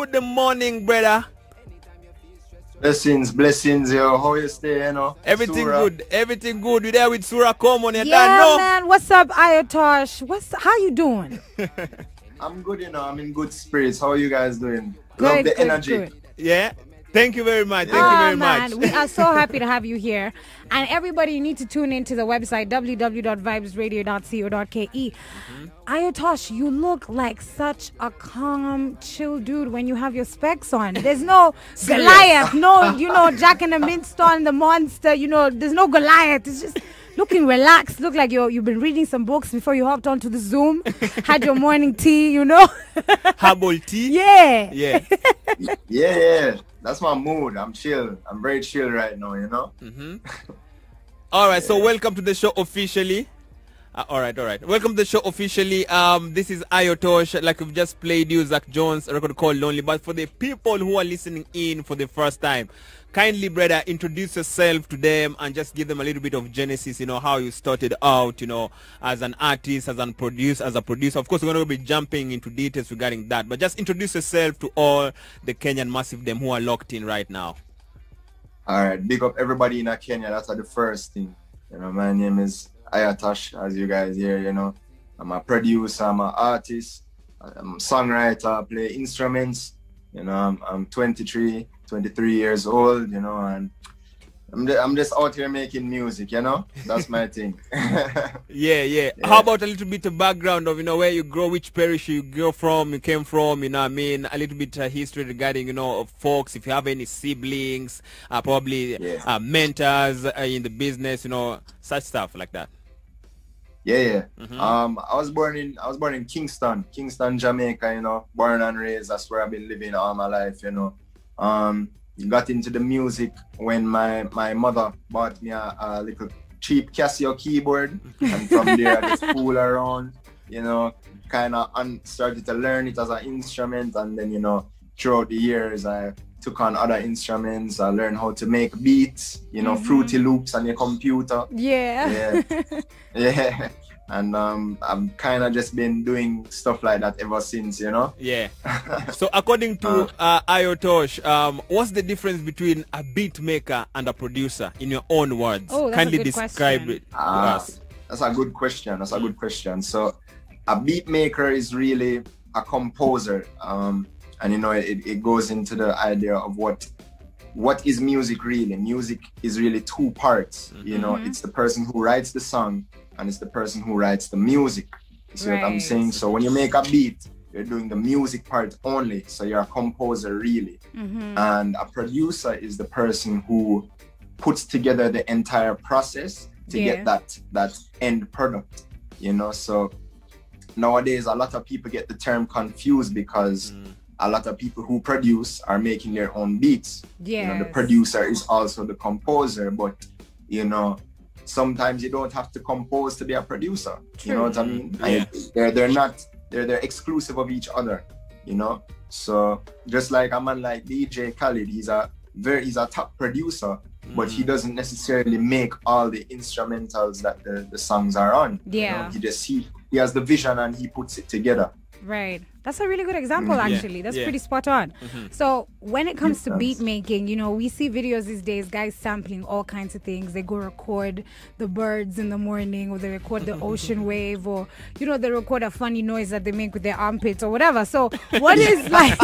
good morning, brother. Blessings, blessings, yo. How you stay, you know? Everything Sura. good, everything good. You there with Sura? Come on, you Yeah, know? man. What's up, Iotosh? How you doing? I'm good, you know. I'm in good spirits. How are you guys doing? Good, Love the good, energy. good. Yeah. Thank you very much. Thank you very much. We are so happy to have you here. And everybody, you need to tune into the website, www.vybezradio.co.ke. Iotosh, you look like such a calm, chill dude when you have your specs on. There's no Goliath, no, Jack and the Minster, the monster, there's no Goliath. It's just looking relaxed. Look like you've been reading some books before you hopped onto the Zoom. Had your morning tea, Herbal tea? Yeah. Yeah. Yeah. That's my mood. I'm chill. I'm very chill right now, you know? All right, so welcome to the show officially. All right. Welcome to the show officially. This is Iotosh. Like we've just played you, Zach Jones, a record called Lonely. But for the people who are listening in for the first time, kindly, brother, introduce yourself to them and just give them a little bit of genesis, how you started out, as an artist, as a producer. Of course, we're going to be jumping into details regarding that. But just introduce yourself to all the Kenyan massive them who are locked in right now. All right. Big up everybody in Kenya. That's the first thing. My name is Iotosh, as you guys hear, I'm a producer, I'm an artist, I'm a songwriter, I play instruments, I'm 23 years old, and I'm just out here making music, that's my thing. Yeah. How about a little bit of background of, where you grow, which parish you came from, a little bit of history regarding, of folks, if you have any siblings, probably mentors in the business, such stuff like that. Yeah. I was born in Kingston, Jamaica, born and raised. That's where I've been living all my life, Got into the music when my mother bought me a little cheap Casio keyboard, and from there I just fool around, kind of started to learn it as an instrument, and then throughout the years I took on other instruments. I learned how to make beats, Fruity Loops on your computer. Yeah. And I've kind of just been doing stuff like that ever since, Yeah. So according to Iotosh, what's the difference between a beat maker and a producer in your own words? Oh, that's kindly a good describe question. it to us. That's a good question. So a beat maker is really a composer, and it goes into the idea of what is music really. Music is really two parts. It's the person who writes the song and it's the person who writes the music. You see what I'm saying? So when you make a beat, you're doing the music part only, so you're a composer really. And a producer is the person who puts together the entire process to get that end product, So nowadays a lot of people get the term confused because a lot of people who produce are making their own beats. The producer is also the composer, but sometimes you don't have to compose to be a producer. True. You know what I mean? Yeah. They're exclusive of each other, So just like a man like DJ Khaled, he's a top producer, but he doesn't necessarily make all the instrumentals that the songs are on. Yeah. He has the vision and he puts it together. Right. That's a really good example, actually. That's pretty spot on. So when it comes to beat making, we see videos these days, guys sampling all kinds of things. They go record the birds in the morning, or they record the ocean wave, or, they record a funny noise that they make with their armpits or whatever. So what is like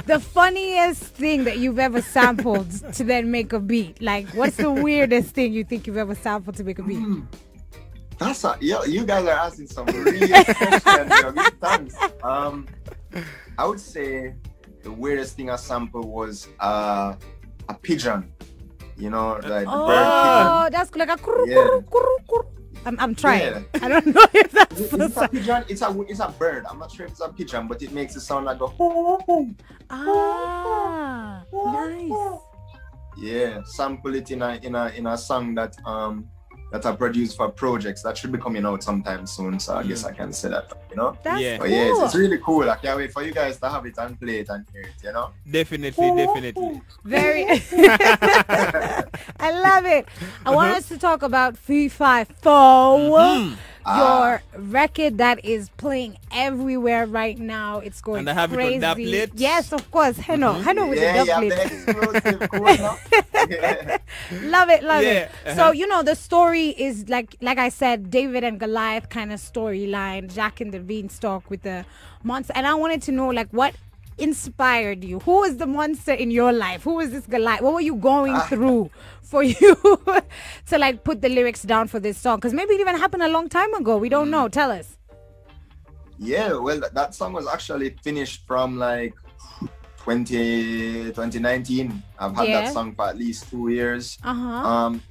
the funniest thing that you've ever sampled to then make a beat? Like, what's the weirdest thing you think you've ever sampled to make a beat? You guys are asking some really questions. Thanks. I would say the weirdest thing I sampled was a pigeon. Like the bird pigeon. That's like a I'm trying. I don't know if that's it's a pigeon. It's a bird. I'm not sure if it's a pigeon, but it makes it sound like a hoo hoo. Nice. Yeah, sample it in a song that I produced for projects that should be coming out sometime soon. So I guess I can say that, That's Yeah. cool. Yeah, it's really cool. I can't wait for you guys to have it and play it and hear it, Definitely. Very. I love it. I want us to talk about 354. your record that is playing everywhere right now. It's going and I have crazy. it on Dubplate. Yes, of course. Heno. Heno with the Dubplate. Love it, love it. So, you know, the story is like I said, David and Goliath kind of storyline, Jack and the Beanstalk with the monster. And I wanted to know, like, what inspired you? Who was the monster in your life? Who was this Goliath? What were you going through for you to like put the lyrics down for this song? Because maybe it even happened a long time ago. We don't know. Tell us. Yeah, well, that song was actually finished from like 2019. I've had that song for at least 2 years.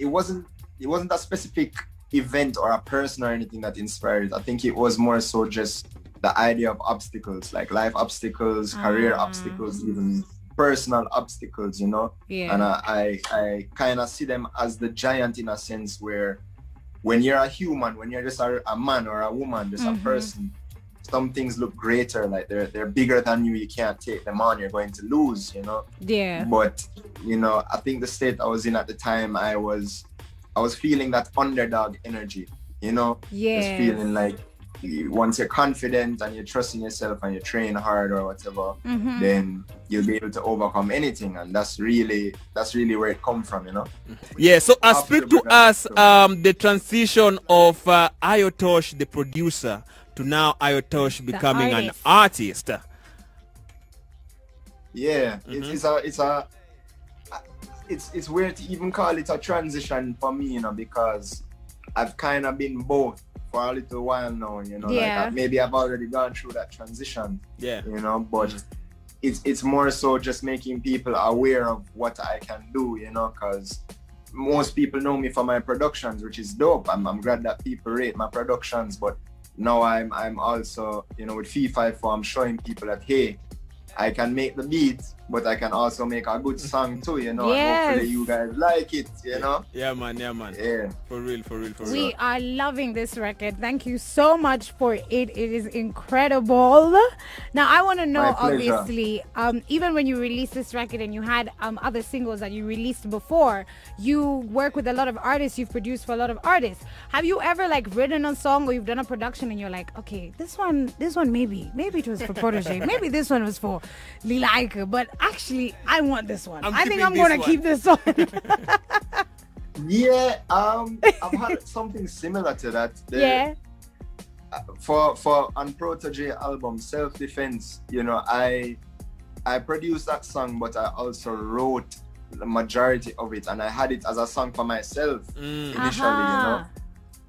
It wasn't a specific event or a person or anything that inspired it. I think it was more so just the idea of obstacles, like life obstacles, career obstacles, even personal obstacles, you know. And I kind of see them as the giant in a sense, where when you're a human, when you're just a man or a woman, just a person, some things look greater, like they're bigger than you. You can't take them on. You're going to lose, you know. Yeah. But you know, I think the state I was in at the time, I was feeling that underdog energy, you know. Yeah. Just feeling like once you're confident and you trust in yourself and you train hard or whatever, then you'll be able to overcome anything, and that's really where it comes from, you know. Yeah. So speak to us the transition of Iotosh, the producer, to now Iotosh becoming an artist. Yeah, it's weird to even call it a transition for me, you know, because I've kind of been both for a little while now, you know. Like maybe I've already gone through that transition, you know, but it's more so just making people aware of what I can do, you know, because most people know me for my productions, which is dope. I'm glad that people rate my productions, but now I'm also, you know, with Fee-5-4, I'm showing people that, hey, I can make the beats, but I can also make a good song too, you know. And hopefully you guys like it, you know. Yeah, man. Yeah. For real. We are loving this record. Thank you so much for it. It is incredible. Now I want to know, obviously, even when you released this record and you had other singles that you released before, you work with a lot of artists, you've produced for a lot of artists. Have you ever like written a song or you've done a production and you're like, okay, this one maybe it was for Protoje, maybe this one was for Lila Ike, but actually I want this one. I think I'm gonna keep this one. Yeah, I've had something similar to that. For on Protoje album Self Defense, you know, I produced that song, but I also wrote the majority of it, and I had it as a song for myself initially, you know.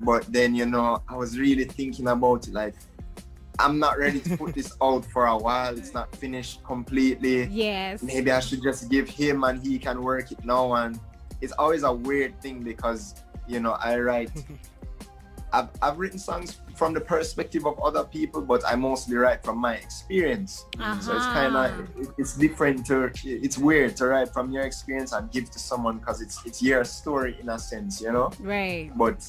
But then, you know, I was really thinking about it, like, I'm not ready to put this out for a while. It's not finished completely. Yes. Maybe I should just give him and he can work it now. And it's always a weird thing because, you know, I write, I've written songs from the perspective of other people, but I mostly write from my experience. So it's kind of, it's different it's weird to write from your experience and give to someone because it's your story in a sense, you know? Right. But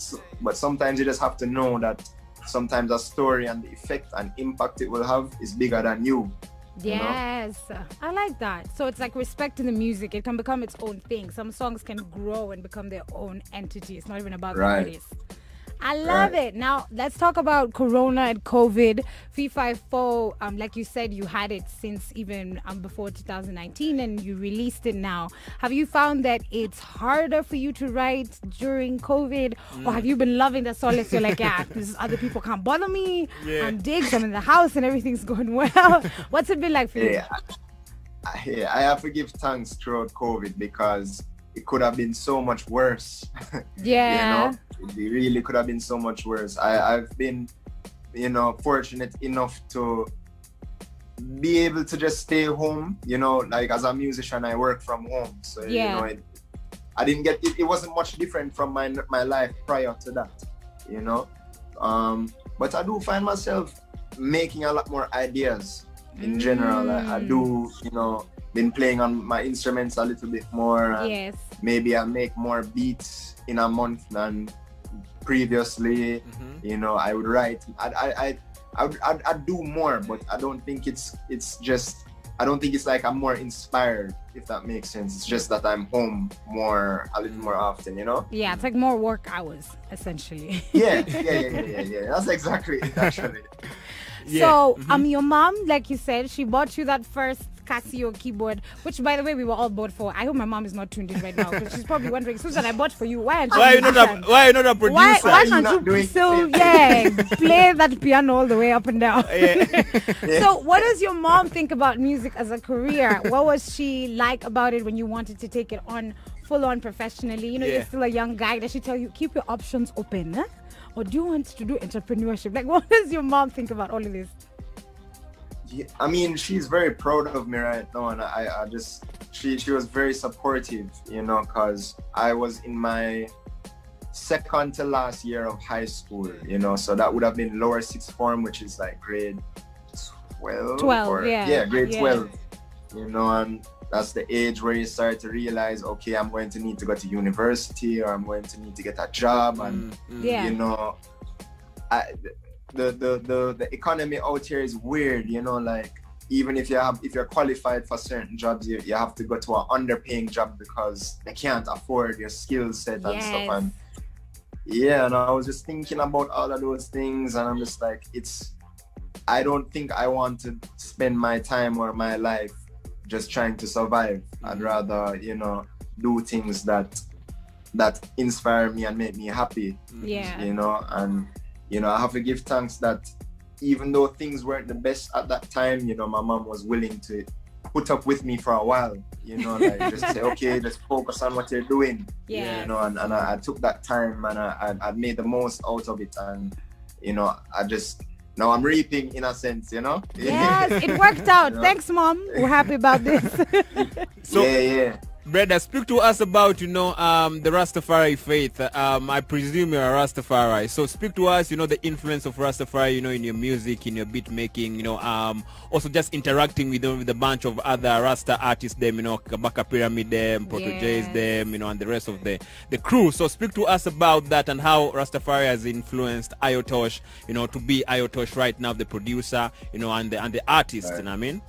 sometimes you just have to know that sometimes a story and the effect and impact it will have is bigger than you. Yes, you know? I like that. So it's like respecting the music. It can become its own thing. Some songs can grow and become their own entity. It's not even about the artist. I love it. Now, let's talk about Corona and COVID. Fee-5-4, like you said, you had it since even before 2019 and you released it now. Have you found that it's harder for you to write during COVID? Or have you been loving the solace? You're like, yeah, because other people can't bother me. I'm digs, I'm in the house and everything's going well. What's it been like for you? I have to give thanks throughout COVID because it could have been so much worse. You know, it really could have been so much worse. I've been, you know, fortunate enough to be able to just stay home. You know, like as a musician, I work from home, so you know, I didn't get it. It wasn't much different from my life prior to that. You know, but I do find myself making a lot more ideas in general. I do, you know, been playing on my instruments a little bit more. Maybe I make more beats in a month than previously. You know, I would write. I'd do more, but I don't think it's just I don't think it's like I'm more inspired, if that makes sense. It's just that I'm home a little more often, you know? Yeah, it's like more work hours, essentially. Yeah. That's exactly it, actually. So, your mom, like you said, she bought you that first Casio keyboard, which, by the way, we were all bought for. I hope my mom is not tuned in right now, because she's probably wondering, Susan, I bought for you. Why aren't you? Why are you not a producer? Why can't you play that piano all the way up and down? So, what does your mom think about music as a career? What was she like about it when you wanted to take it on full on professionally? You know, you're still a young guy. Does she tell you keep your options open? Huh? Or do you want to do entrepreneurship? Like, what does your mom think about all of this? Yeah, I mean, she's very proud of me right now, and I just, she was very supportive, you know, because I was in my second to last year of high school, you know, so that would have been lower sixth form, which is like grade 12. 12, grade 12, you know, and that's the age where you start to realize, okay, I'm going to need to go to university, or I'm going to need to get a job, and you know, the economy out here is weird, you know, like even if you're qualified for certain jobs, you have to go to an underpaying job because they can't afford your skill set and stuff. And and I was just thinking about all of those things, and I'm just like, I don't think I want to spend my time or my life just trying to survive. I'd rather, you know, do things that inspire me and make me happy. You know, and you know, I have to give thanks that even though things weren't the best at that time, you know, my mom was willing to put up with me for a while, you know, like just say, okay, let's focus on what you're doing. You know, and I took that time, and I made the most out of it, and you know, now I'm reaping, in a sense, you know. Yes, it worked out. You know? Thanks, Mom. We're happy about this. So, brother, speak to us about, you know, the Rastafari faith. I presume you're a Rastafari. So speak to us, you know, the influence of Rastafari, you know, in your music, in your beat making, you know, also just interacting with a bunch of other Rasta artists, them, you know, Kabaka Pyramid, them, Protojes, them, you know, and the rest of the crew. So speak to us about that and how Rastafari has influenced Iotosh, you know, to be Iotosh right now, the producer, you know, and the artist, you know what I mean?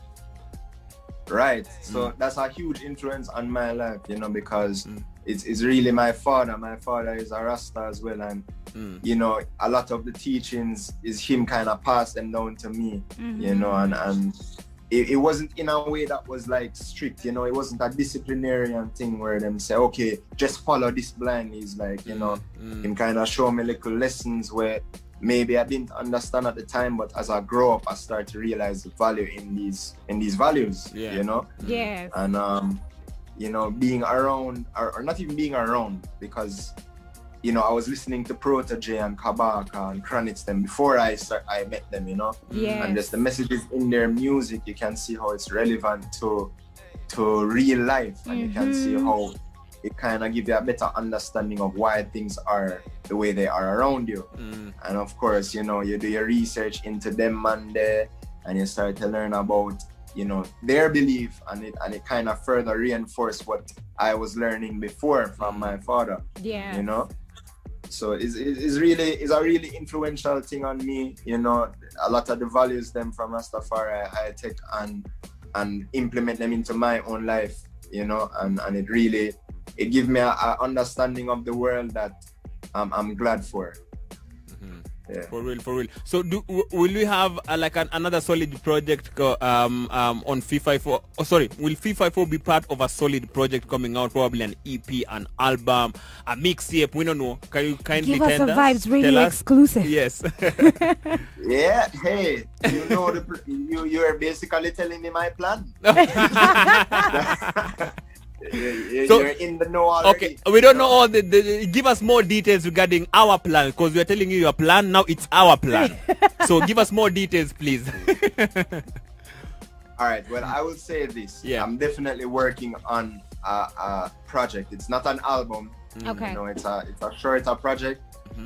Right, so that's a huge influence on my life, you know, because it's really my father. My father is a Rasta as well, and you know, a lot of the teachings is him kind of passed them down to me, you know, and it wasn't in a way that was like strict, you know, it wasn't a disciplinarian thing where them say, okay, just follow this blindly. It's like, you know, him kind of show me little lessons where maybe I didn't understand at the time, but as I grow up, I start to realize the value in these values, you know? And, you know, being around, or not even being around, because, you know, I was listening to Protoje and Kabaka and Chronix them before I met them, you know? And just the messages in their music, you can see how it's relevant to real life, and you can see how it kind of gives you a better understanding of why things are the way they are around you. And of course, you know, you do your research into them and you start to learn about, you know, their belief, and it kind of further reinforced what I was learning before from my father. You know, so it's a really influential thing on me. You know, a lot of the values them from Rastafari I take and implement them into my own life. You know, and it gives me a understanding of the world that I'm glad for. For real. So will we have like another solid project on Fee-Fi-Fo? Oh, sorry, will Fee-Fi-Fo be part of a solid project coming out, probably an EP, an album, a mixtape? We don't know. Can you kindly give us a Vybez radio exclusive? Yes. Yeah. Hey, you know, you are basically telling me my plan. You're in the know already. Okay, we don't know all give us more details regarding our plan, because we are telling you your plan, now it's our plan. So give us more details, please. All right, well, I will say this. I'm definitely working on a project. It's not an album. Okay. You know, it's a shorter project.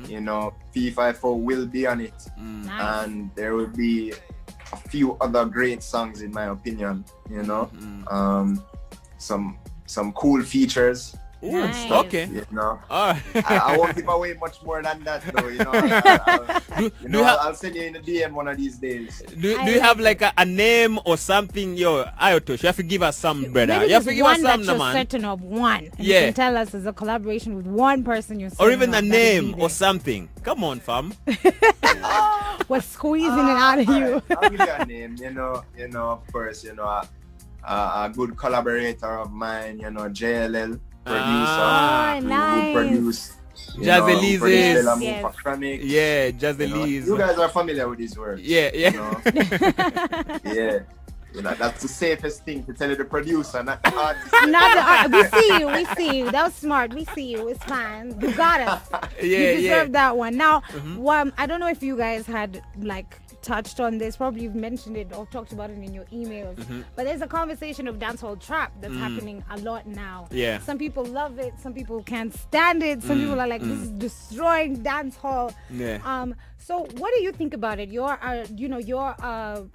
You know, Fee-Fi-Fo will be on it. Nice. And there will be a few other great songs, in my opinion, you know. Some cool features. Ooh, Nice. okay. You know, All right. I won't give away much more than that, though. You know, I'll send you in the DM one of these days. Do you have like a name or something? Yo, Iotosh, you have to give us some, brother. Maybe You have to give us one some, that you're man. certain of, one. And Yeah. you can tell us it's a collaboration with one person you're certain Or even of a that name will be or there. something. Come on, fam. We're squeezing it out of you. I'll give you a name. You know, of course, you know, a good collaborator of mine. You know, JLL producer. Oh, who nice. produce. Jazzy Leezy. Yes. Yeah, just the leaves. You guys are familiar with these words. Yeah, yeah. You know? Yeah. You know, that's the safest thing to tell you, the producer, not the artist. Not the art. We see you. We see you. That was smart. We see you. It's fine. You got us. Yeah, You deserve yeah. that one. Now, I don't know if you guys had like touched on this. Probably you've mentioned it or talked about it in your emails. But there's a conversation of dancehall trap that's happening a lot now. Yeah. Some people love it. Some people can't stand it. Some people are like, this is destroying dancehall. Yeah. So what do you think about it? You're a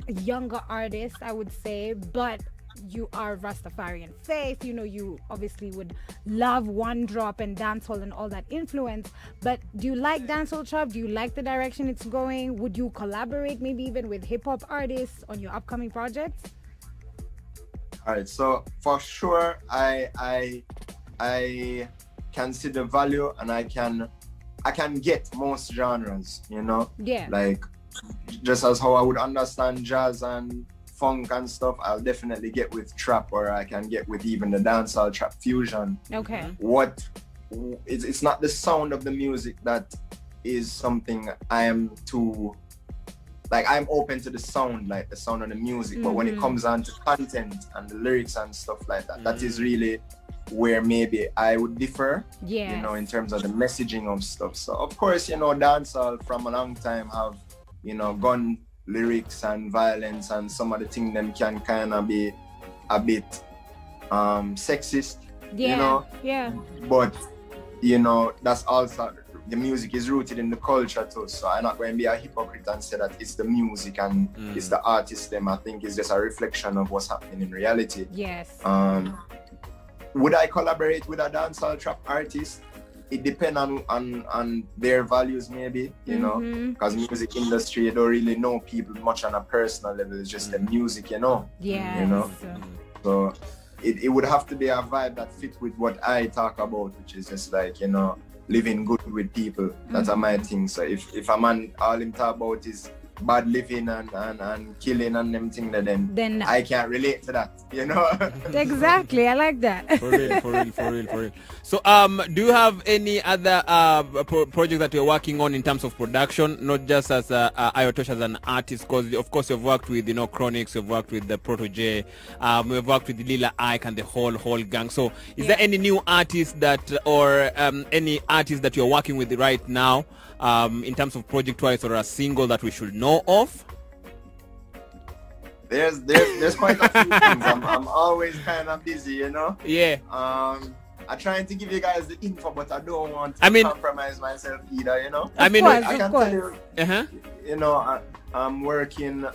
younger artist, I would say, but you are Rastafarian faith. You know, you obviously would love One Drop and dancehall and all that influence. But do you like dancehall trap? Do you like the direction it's going? Would you collaborate maybe even with hip hop artists on your upcoming projects? All right, so for sure, I can see the value, and I can get most genres, you know? Yeah. Like, just as how I would understand jazz and funk and stuff, I'll definitely get with trap, or I can get with even the dancehall trap fusion. Okay. It's not the sound of the music that is something I am too, like, I'm open to the sound, like the sound of the music, but when it comes on to content and the lyrics and stuff like that, that is really where maybe I would differ, Yeah. you know, in terms of the messaging of stuff. So of course, you know, dancehall from a long time have, you know, gun lyrics and violence, and some of the things them can kind of be a bit sexist, Yeah. you know. Yeah. But you know, that's also, the music is rooted in the culture too. So I'm not going to be a hypocrite and say that it's the music and it's the artist them. I think it's just a reflection of what's happening in reality. Yes. Would I collaborate with a dancehall trap artist? It depends on their values, maybe, you know, because music industry, you don't really know people much on a personal level. It's just the music, you know. Yeah. You know. So it would have to be a vibe that fits with what I talk about, which is just like, you know, living good with people. That's my thing. So if a man, all him talk about is bad living and killing and them things, then I can't relate to that, you know. Exactly, I like that. For real. So do you have any other project that you're working on in terms of production, not just as Iotosh as an artist? Because of course you've worked with, you know, Chronics, you've worked with the Protoje, we've worked with Lila Ike and the whole gang. So is there any new artist that, or any artist that you're working with right now, in terms of project-wise, or a single that we should know of? There's quite a few things. I'm always kind of busy, you know. Yeah. I'm trying to give you guys the info, but I don't want to compromise myself either, you know. I mean, I can tell you, uh-huh. You know, I'm working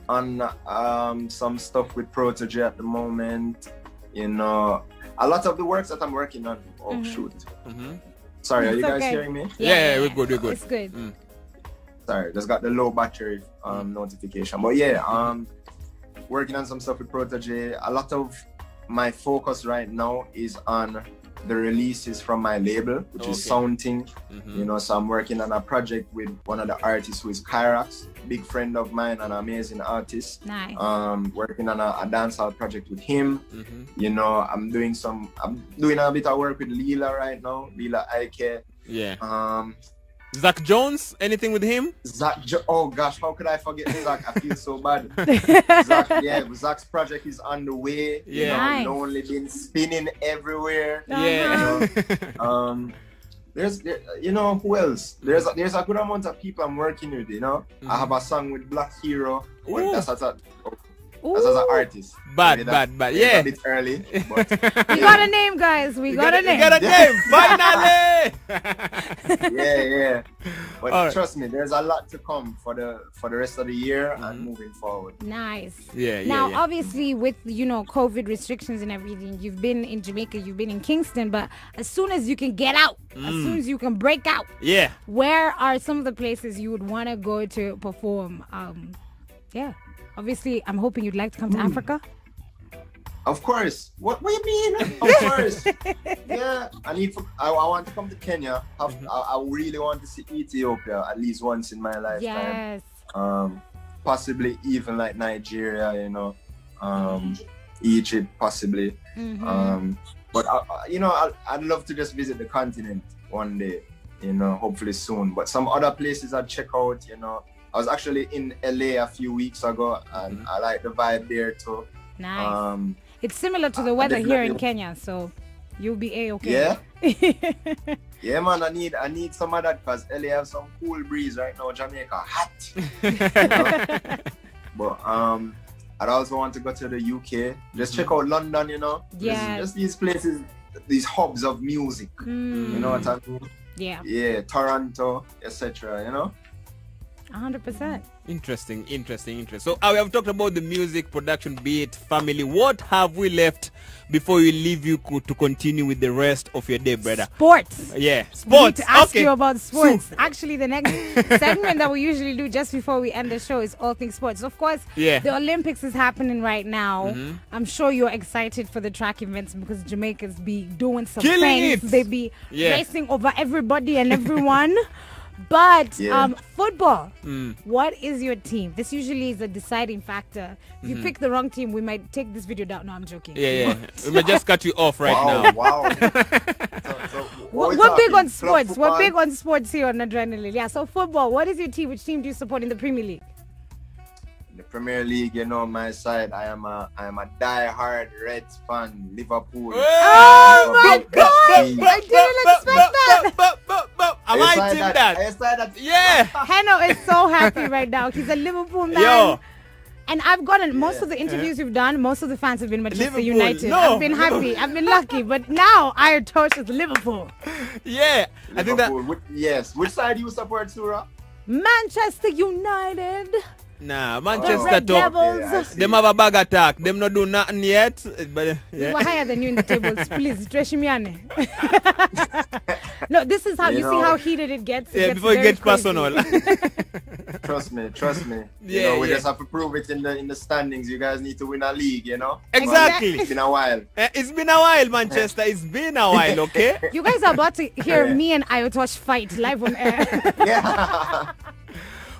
on some stuff with Protoje at the moment. You know, a lot of the works that I'm working on. Oh shoot. Sorry, are you guys hearing me? Yeah, we're good. It's good. Sorry, just got the low battery notification. But yeah, working on some stuff with Protoje. A lot of my focus right now is on the releases from my label, which is Soundting. You know, so I'm working on a project with one of the artists who is Kyrax, big friend of mine, an amazing artist. Nice. Working on a dancehall project with him. You know, I'm doing a bit of work with Lila right now, Lila Ike. Yeah. Zach Jones, anything with him? Oh gosh, how could I forget Zach? I feel so bad. Zach's project is on the way. Yeah. You know, Lonely been spinning everywhere. Yeah. There's you know, who else? There's a good amount of people I'm working with, you know. I have a song with Black Hero. Well, that's as an artist. Bad. Yeah. A bit early. But We got a name, guys. We got a name. We got a name, finally. yeah. But All right. trust me, there's a lot to come for the rest of the year and moving forward. Nice. Yeah. Now, obviously, with COVID restrictions and everything, you've been in Jamaica, you've been in Kingston, but as soon as you can get out, as soon as you can break out, Yeah. where are some of the places you would want to go to perform? Yeah. Obviously, I'm hoping you'd like to come to Africa. Of course. What do you mean? Of course. Yeah. I want to come to Kenya. I really want to see Ethiopia at least once in my lifetime. Yes. Possibly even like Nigeria, Egypt possibly. But I'd love to just visit the continent one day, hopefully soon. But some other places I'd check out, I was actually in LA a few weeks ago, and I like the vibe there too. Nice. It's similar to the weather here in Kenya, so you'll be A-okay. Yeah. Yeah, man. I need some of that because LA have some cool breeze right now. Jamaica hot. But I'd also want to go to the UK. Just check out London. Yeah. Just these places, these hubs of music. You know what I mean? Yeah. Yeah. Toronto, etc. 100%. Interesting. So we have talked about the music production, beat, family. What have we left before we leave you to continue with the rest of your day, brother? Sports. Yeah, We sports. need to ask you about sports. Actually, the next segment that we usually do just before we end the show is all things sports. Of course, the Olympics is happening right now. I'm sure you're excited for the track events because Jamaica's be doing some things. They be racing over everybody and everyone. But football, what is your team? This usually is a deciding factor. If you pick the wrong team, we might take this video down. No, I'm joking. Yeah. We might just cut you off right now. Wow. We're big on sports. We're big on sports here on Adrenaline. Yeah, so football, what is your team? Which team do you support in the Premier League? The Premier League, my side, I am a die-hard Reds fan, Liverpool. Oh my God! I didn't expect that. Am I team that? Yeah. Heno is so happy right now. He's a Liverpool man. Yo. And I've gotten most of the interviews you've done, most of the fans have been Manchester Liverpool. United. No. I've been happy. I've been lucky. But now Iotosh is Liverpool. Yeah. I think that. Yes. Which side do you support, Sura? Manchester United. Nah, The Manchester Red top. Devils. Them have a bag attack. Them not do nothing yet. But We were higher than you in the tables. Please, Treshimiane. No, this is how you see how heated it gets. Yeah, before it gets personal. Trust me. Yeah, We just have to prove it in the standings. You guys need to win a league, Exactly. It's been a while. It's been a while, Manchester. It's been a while, okay? You guys are about to hear me and Iotosh fight live on air. Yeah.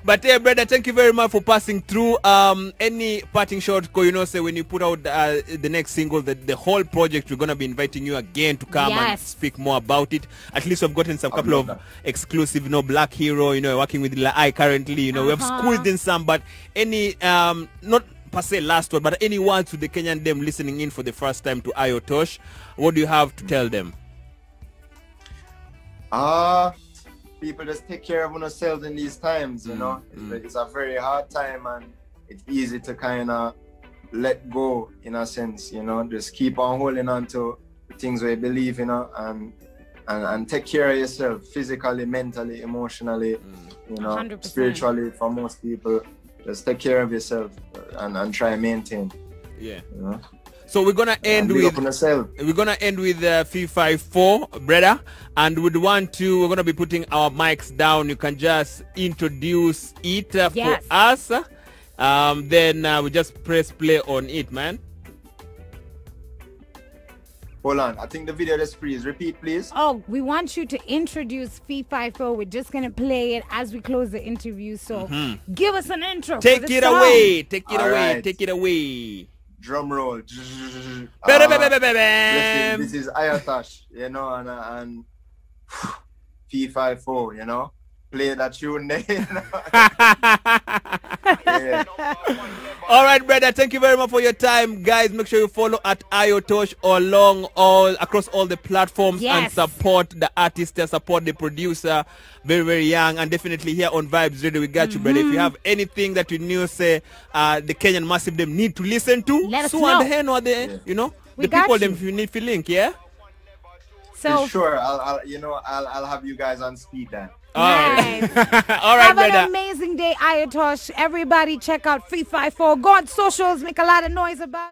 But yeah, brother, thank you very much for passing through. Any parting shot, say when you put out the next single, the whole project, we're gonna be inviting you again to come and speak more about it. At least we've gotten some couple of exclusive, Black Hero, working with Lila Ike currently. We have squeezed in some, but any not per se last word, but any words to the Kenyan them listening in for the first time to Iotosh, what do you have to tell them? People just take care of themselves in these times, It's a very hard time and it's easy to kind of let go in a sense, Just keep on holding on to the things we believe in, and take care of yourself physically, mentally, emotionally, 100%. spiritually. For most people, just take care of yourself and try and maintain. Yeah. So we're gonna end with 354, brother, and we're gonna be putting our mics down. You can just introduce it for us. Then we just press play on it, man. Hold on, I think the video just freeze. Repeat, please. Oh, we want you to introduce Fee-Fi-Fo. We're just gonna play it as we close the interview. So give us an intro. Take it away. Take it away. Right. Take it away. Drum roll. This is Iotosh, and Fee-Fi-Fo, play that tune there. All right, brother. Thank you very much for your time, guys. Make sure you follow at Iotosh across all the platforms and support the artist, support the producer. Very, very young, and definitely here on Vybez Radio, we got you, brother. If you have anything that you knew, say the Kenyan massive them need to listen to, let us Sura know. and the Heno are the, you know, We the people got them if you need to link, yeah. So sure, I'll have you guys on speed then. nice. All right, Have brother. an amazing day, Iotosh. Everybody check out 354. Go on socials, make a lot of noise about